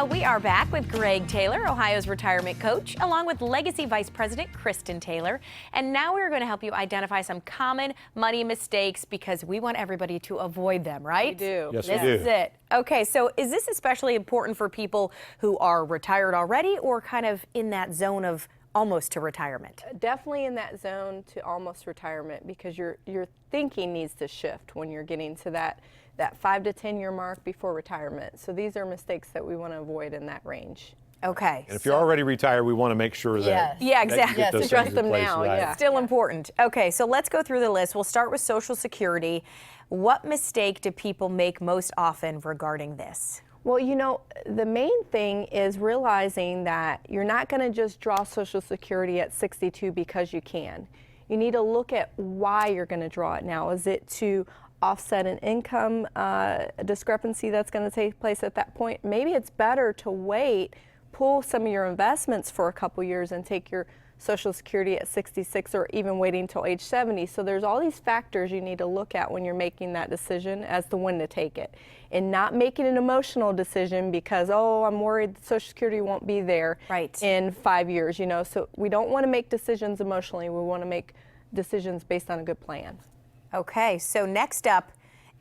We are back with Greg Taylor, Ohio's retirement coach, along with Legacy Vice President Kristen Taylor. And now we're going to help you identify some common money mistakes because we want everybody to avoid them, right? We do. Yes, we do. This is it. Okay, so is this especially important for people who are retired already or kind of in that zone of almost to retirement? Definitely in that zone to almost retirement, because your thinking needs to shift when you're getting to that 5 to 10 year mark before retirement. So these are mistakes that we want to avoid in that range. Okay. And if you're already retired, we want to make sure that Yeah, exactly. that you get those address things them in place, now, right? yeah. Still important. Okay, so let's go through the list. We'll start with Social Security. What mistake do people make most often regarding this? Well, you know, the main thing is realizing that you're not going to just draw Social Security at 62 because you can. You need to look at why you're going to draw it now. Is it to offset an income discrepancy that's going to take place at that point? Maybe it's better to wait, pull some of your investments for a couple years and take your Social Security at 66, or even waiting until age 70. So there's all these factors you need to look at when you're making that decision as to when to take it, and not making an emotional decision because, oh, I'm worried Social Security won't be there in 5 years, you know. So we don't want to make decisions emotionally. We want to make decisions based on a good plan. Okay, so next up,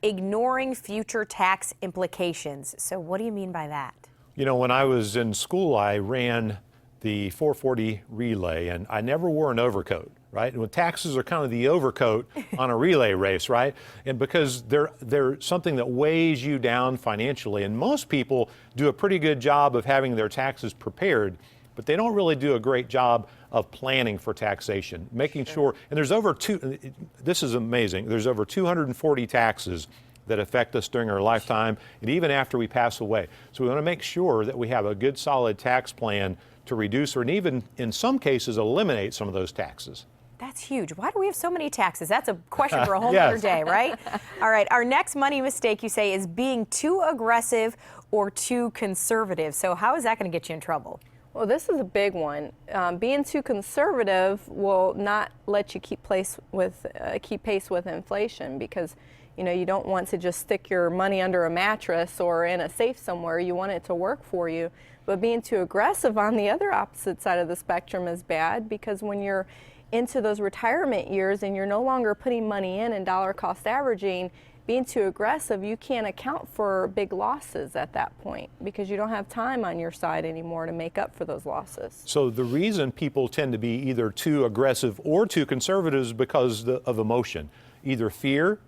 ignoring future tax implications. So what do you mean by that? You know, when I was in school, I ran the 440 relay, and I never wore an overcoat, right? And taxes are kind of the overcoat on a relay race, right? And because they're something that weighs you down financially, and most people do a pretty good job of having their taxes prepared, but they don't really do a great job of planning for taxation, making sure, and this is amazing, there's over 240 taxes that affect us during our lifetime and even after we pass away. So we want to make sure that we have a good solid tax plan to reduce or and even in some cases eliminate some of those taxes. That's huge. Why do we have so many taxes? That's a question for a whole Yes. other day, right? All right, our next money mistake, you say, is being too aggressive or too conservative. So how is that going to get you in trouble? Well, this is a big one. Being too conservative will not let you keep pace with inflation, because you know you don't want to just stick your money under a mattress or in a safe somewhere. You want it to work for you. But being too aggressive on the other opposite side of the spectrum is bad, because when you're into those retirement years and you're no longer putting money in and dollar cost averaging, being too aggressive, you can't account for big losses at that point because you don't have time on your side anymore to make up for those losses. So the reason people tend to be either too aggressive or too conservative is because of emotion, either fear,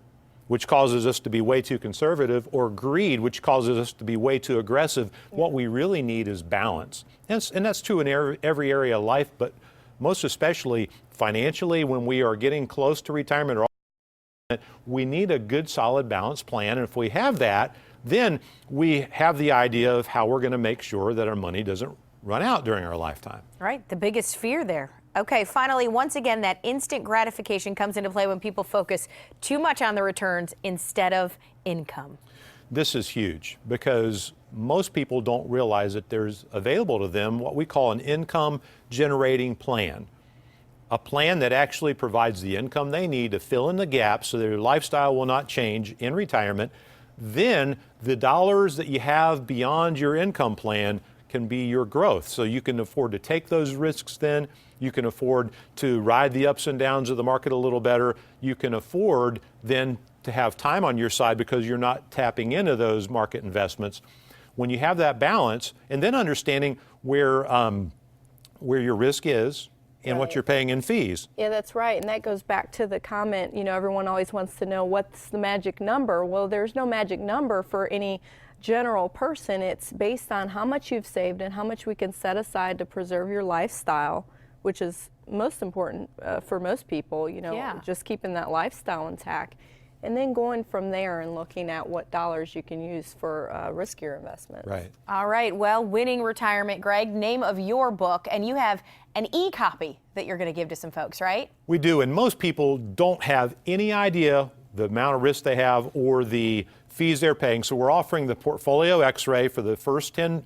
which causes us to be way too conservative, or greed, which causes us to be way too aggressive. What we really need is balance. And that's true in every area of life, but most especially financially when we are getting close to retirement, or we need a good solid balanced plan. And if we have that, then we have the idea of how we're going to make sure that our money doesn't run out during our lifetime. Right, the biggest fear there. Okay, finally, once again, that instant gratification comes into play when people focus too much on the returns instead of income. This is huge because most people don't realize that there's available to them what we call an income generating plan. A plan that actually provides the income they need to fill in the gaps so their lifestyle will not change in retirement. Then the dollars that you have beyond your income plan can be your growth. So you can afford to take those risks then. You can afford to ride the ups and downs of the market a little better. You can afford then to have time on your side because you're not tapping into those market investments. When you have that balance, and then understanding where your risk is and what you're paying in fees. Yeah, that's right. And that goes back to the comment, you know, everyone always wants to know what's the magic number. Well, there's no magic number for any general person. It's based on how much you've saved and how much we can set aside to preserve your lifestyle, which is most important for most people, you know, just keeping that lifestyle intact. And then going from there and looking at what dollars you can use for riskier investments. Right. All right, well, Winning Retirement, Greg, name of your book, and you have an e-copy that you're going to give to some folks, right? We do, and most people don't have any idea the amount of risk they have or the fees they're paying. So we're offering the Portfolio X-ray for the first 10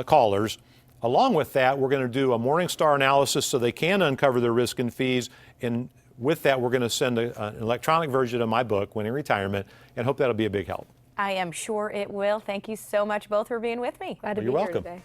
callers. Along with that, we're going to do a Morningstar analysis so they can uncover their risk and fees. And with that, we're going to send an electronic version of my book, Winning Retirement, and hope that'll be a big help. I am sure it will. Thank you so much both for being with me. Glad to Well, be you're here welcome. today.